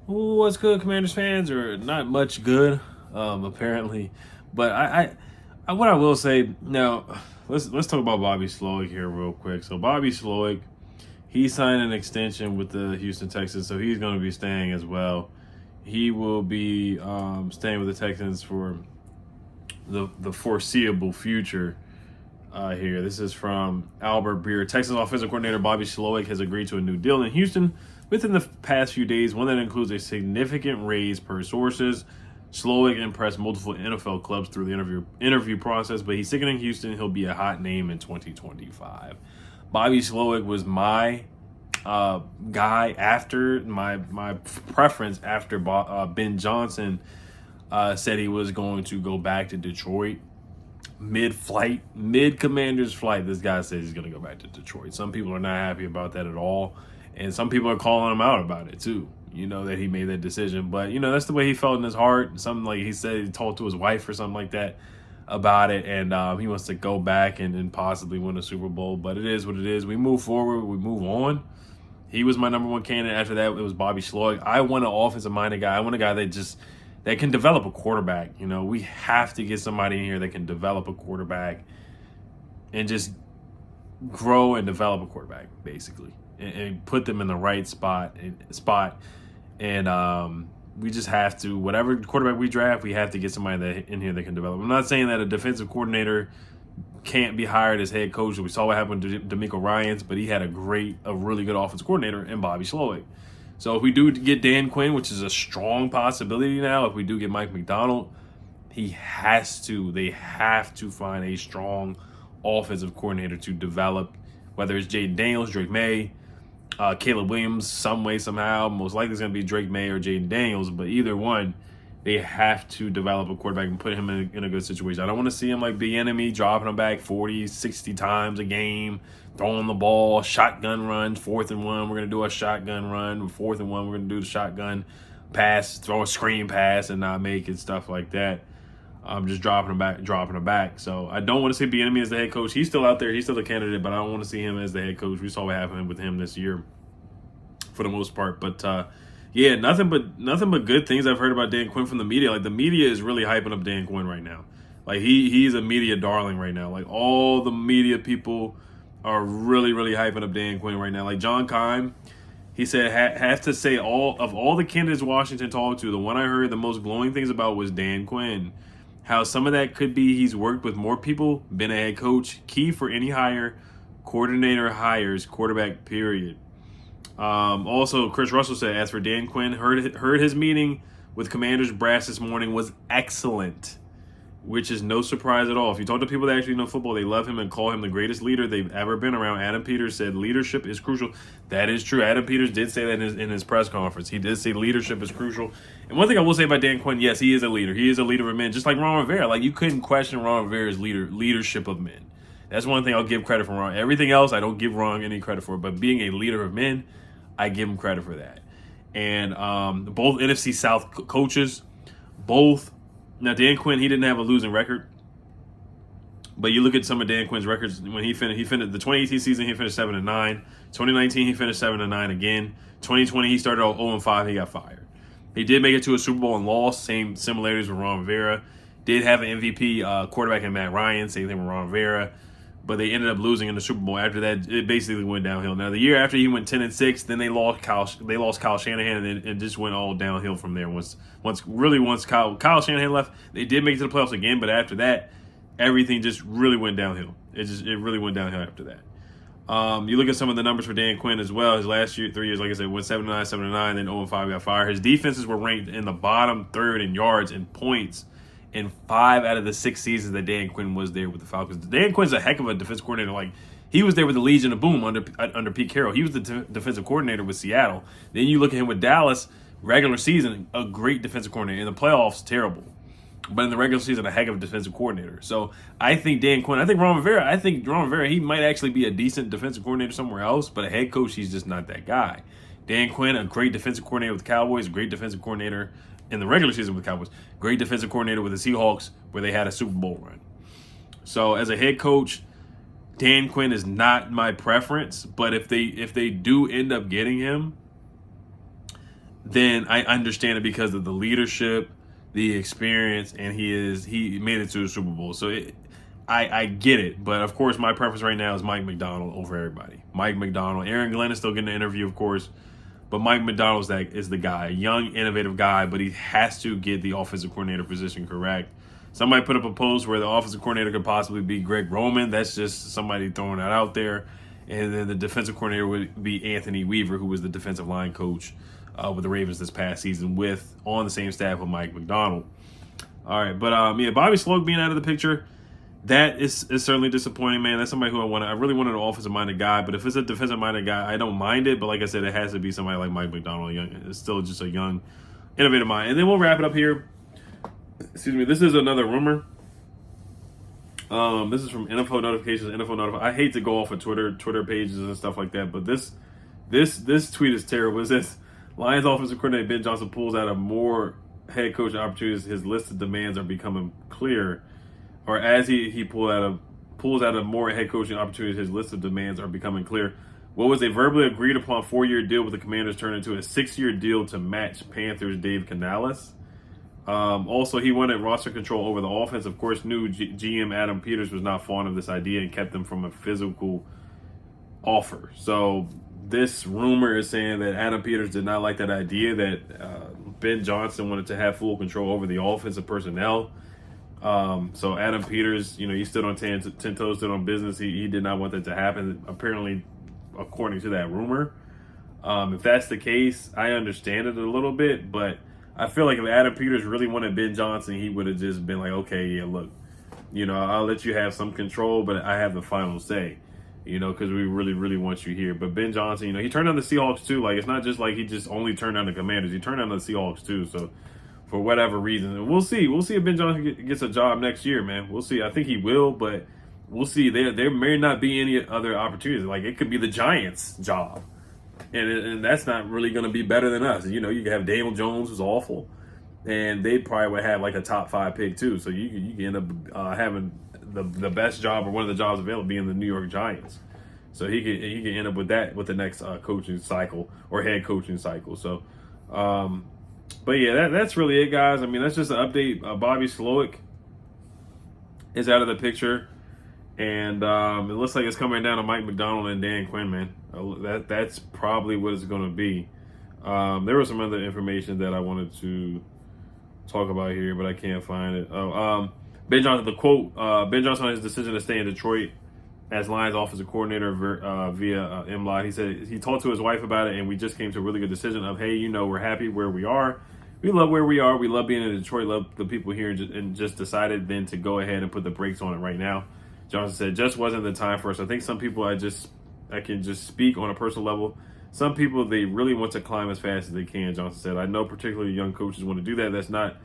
What's good, Commanders fans? Or not much good, apparently. But what I will say now, let's talk about Bobby Slowik here real quick. So Bobby Slowik, he signed an extension with the Houston Texans, so he's going to be staying as well. He will be staying with the Texans for the foreseeable future. Here, this is from Albert Breer. Texans offensive coordinator Bobby Slowik has agreed to a new deal in Houston within the past few days, one that includes a significant raise per sources. Slowik impressed multiple NFL clubs through the interview process, but he's sticking in Houston. He'll be a hot name in 2025. Bobby Slowik was my guy after my preference after Ben Johnson said he was going to go back to Detroit. Mid-Commander's flight, this guy says he's going to go back to Detroit. Some people are not happy about that at all, and some people are calling him out about it too, that he made that decision. But that's the way he felt in his heart. Something like he said he talked to his wife or something like that about it, and he wants to go back and possibly win a Super Bowl. But it is what it is. We move forward, we move on. He was my number one candidate. After that, it was Bobby Slowik. I want an offensive-minded guy. I want a guy that can develop a quarterback. We have to get somebody in here that can develop a quarterback and just grow and develop a quarterback, basically, and put them in the right spot. And we just have to, whatever quarterback we draft, we have to get somebody in here that can develop. I'm not saying that a defensive coordinator can't be hired as head coach. We saw what happened to DeMeco Ryans, but he had a really good offensive coordinator in Bobby Slowik. So if we do get Dan Quinn, which is a strong possibility now, if we do get Mike McDonald, they have to find a strong offensive coordinator to develop, whether it's Jaden Daniels, Drake May, Caleb Williams, some way, somehow. Most likely it's going to be Drake May or Jaden Daniels, but either one, they have to develop a quarterback and put him in a good situation. I don't want to see him like the enemy, dropping him back 40, 60 times a game, throwing the ball, shotgun runs, 4th and 1, we're going to do a shotgun run. 4th and 1, we're going to do the shotgun pass, throw a screen pass and not make it, stuff like that. I'm just dropping him back. So I don't want to see Bieniemy as the head coach. He's still out there. He's still a candidate, but I don't want to see him as the head coach. We saw what happened with him this year for the most part. But yeah, nothing but good things I've heard about Dan Quinn from the media. Like, the media is really hyping up Dan Quinn right now. Like, he's a media darling right now. Like, all the media people are really, really hyping up Dan Quinn right now. Like, John Keim, he said, have to say all the candidates Washington talked to, the one I heard the most glowing things about was Dan Quinn. How some of that could be he's worked with more people, been a head coach, key for any hire, coordinator hires, quarterback, period. Also, Chris Russell said, as for Dan Quinn, heard his meeting with Commanders brass this morning was excellent, which is no surprise at all. If you talk to people that actually know football, they love him and call him the greatest leader they've ever been around. Adam Peters said leadership is crucial. That is true. Adam Peters did say that in his press conference. He did say leadership is crucial. And one thing I will say about Dan Quinn, yes, he is a leader. He is a leader of men, just like Ron Rivera. Like, you couldn't question Ron Rivera's leadership of men. That's one thing I'll give credit for Ron. Everything else, I don't give Ron any credit for. But being a leader of men, I give him credit for that. And both NFC South coaches, now Dan Quinn, he didn't have a losing record. But you look at some of Dan Quinn's records when he finished the 2018 season, he finished 7-9. 2019, he finished 7-9 again. 2020, he started out 0-5, he got fired. He did make it to a Super Bowl and lost, same similarities with Ron Rivera. Did have an MVP quarterback in Matt Ryan, same thing with Ron Rivera. But they ended up losing in the Super Bowl. After that, it basically went downhill. Now, the year after he went 10-6, then they lost Kyle Shanahan, and it just went all downhill from there. Once Kyle Shanahan left, they did make it to the playoffs again, but after that, everything just really went downhill. It really went downhill after that. You look at some of the numbers for Dan Quinn as well. His last 3 years, like I said, went 7-9, 7-9, then 0-5, got fired. His defenses were ranked in the bottom third in yards and points in 5 out of the 6 seasons that Dan Quinn was there with the Falcons. Dan Quinn's a heck of a defense coordinator. Like, he was there with the Legion of Boom under Pete Carroll. He was the defensive coordinator with Seattle. Then you look at him with Dallas, regular season, a great defensive coordinator. In the playoffs, terrible. But in the regular season, a heck of a defensive coordinator. So I think Dan Quinn, I think Ron Rivera, he might actually be a decent defensive coordinator somewhere else, but a head coach, he's just not that guy. Dan Quinn, a great defensive coordinator with the Cowboys, a great defensive coordinator in the regular season with the Cowboys, great defensive coordinator with the Seahawks, where they had a Super Bowl run. So as a head coach, Dan Quinn is not my preference, but if they do end up getting him, then I understand it because of the leadership, the experience, and he made it to a Super Bowl. So I get it, but of course my preference right now is Mike Macdonald over everybody. Mike Macdonald. Aaron Glenn is still getting an interview, of course, but Mike Macdonald is the guy, a young, innovative guy, but he has to get the offensive coordinator position correct. Somebody put up a post where the offensive coordinator could possibly be Greg Roman. That's just somebody throwing that out there. And then the defensive coordinator would be Anthony Weaver, who was the defensive line coach with the Ravens this past season, on the same staff with Mike Macdonald. All right, but yeah, Bobby Slowik being out of the picture, that is certainly disappointing, man. That's somebody who I really wanted an offensive-minded guy, but if it's a defensive-minded guy, I don't mind it. But like I said, it has to be somebody like Mike Macdonald. It's still just a young, innovative mind. And then we'll wrap it up here. Excuse me. This is another rumor. This is from NFL Notifications. I hate to go off of Twitter pages and stuff like that, but this tweet is terrible. It says Lions offensive coordinator Ben Johnson pulls out of more head coaching opportunities. His list of demands are becoming clear, or as he pulls out of more head coaching opportunities, his list of demands are becoming clear. What was a verbally agreed upon 4-year deal with the Commanders turned into a 6-year deal to match Panthers' Dave Canales. Also, he wanted roster control over the offense. Of course, new GM Adam Peters was not fond of this idea and kept them from a physical offer. So this rumor is saying that Adam Peters did not like that idea, that Ben Johnson wanted to have full control over the offensive personnel. So Adam Peters, he stood on 10 toes, stood on business. He did not want that to happen, apparently, according to that rumor. If that's the case, I understand it a little bit, but I feel like if Adam Peters really wanted Ben Johnson, he would have just been like, okay, yeah, look, I'll let you have some control, but I have the final say, because we really, really want you here. But Ben Johnson, he turned down the Seahawks too. Like, it's not just like he just only turned down the Commanders. He turned down the Seahawks too. So for whatever reason, and we'll see. We'll see if Ben Johnson gets a job next year, man. We'll see. I think he will, but we'll see. There may not be any other opportunities. Like, it could be the Giants' job. And that's not really going to be better than us. You can have Daniel Jones, who's awful, and they probably would have like a top 5 pick too. So you can end up having the best job or one of the jobs available being the New York Giants. So he could end up with that with the next coaching cycle or head coaching cycle. So, but yeah, that's really it, guys. I mean, that's just an update. Bobby Slowik is out of the picture. And it looks like it's coming down to Mike Macdonald and Dan Quinn, man. That's probably what it's going to be. There was some other information that I wanted to talk about here, but I can't find it. Ben Johnson, the quote, Ben Johnson on his decision to stay in Detroit as Lions offensive coordinator via MLive. He said he talked to his wife about it, and we just came to a really good decision of, hey, we're happy where we are. We love where we are. We love being in Detroit, love the people here, and just decided then to go ahead and put the brakes on it right now. Johnson said, just wasn't the time for us. I think some people I can just speak on a personal level. Some people, they really want to climb as fast as they can, Johnson said. I know particularly young coaches want to do that. That's not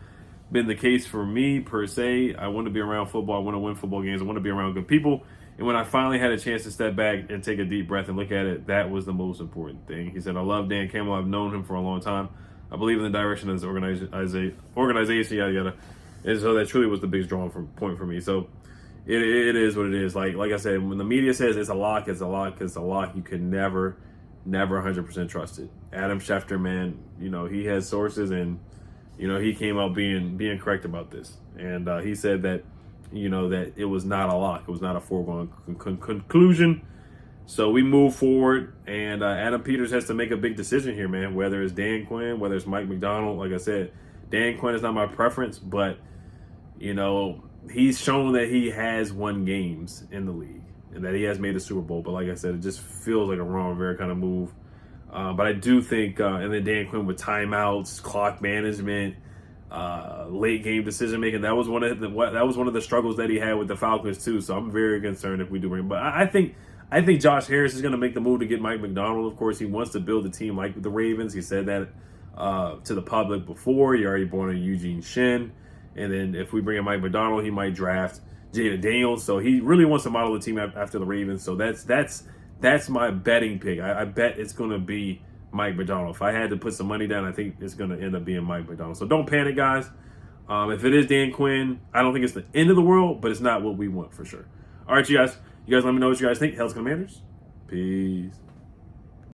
been the case for me, per se. I want to be around football. I want to win football games. I want to be around good people. And when I finally had a chance to step back and take a deep breath and look at it, that was the most important thing. He said, I love Dan Campbell. I've known him for a long time. I believe in the direction of this organization, yada, yada. And so that truly was the biggest drawing point for me. So, It is what it is. Like I said, when the media says it's a lock, it's a lock, it's a lock, you can never 100% trust it. Adam Schefter, man, he has sources, and he came out being correct about this, and he said that that it was not a lock, it was not a foregone conclusion. So we move forward, and Adam Peters has to make a big decision here, man. Whether it's Dan Quinn, whether it's Mike Macdonald. Like I said, Dan Quinn is not my preference, but he's shown that he has won games in the league and that he has made a Super Bowl. But like I said, it just feels like a Ron Rivera kind of move. But I do think, and then Dan Quinn with timeouts, clock management, late game decision making. That was one of the struggles that he had with the Falcons too. So I'm very concerned if we do bring him. But I think Josh Harris is going to make the move to get Mike Macdonald. Of course, he wants to build a team like the Ravens. He said that to the public before. He already brought in Eugene Shin. And then if we bring in Mike Macdonald, he might draft Jada Daniels. So he really wants to model the team after the Ravens. So that's my betting pick. I bet it's going to be Mike Macdonald. If I had to put some money down, I think it's going to end up being Mike Macdonald. So don't panic, guys. If it is Dan Quinn, I don't think it's the end of the world, but it's not what we want for sure. All right, you guys let me know what you guys think. Hell's Commanders. Peace.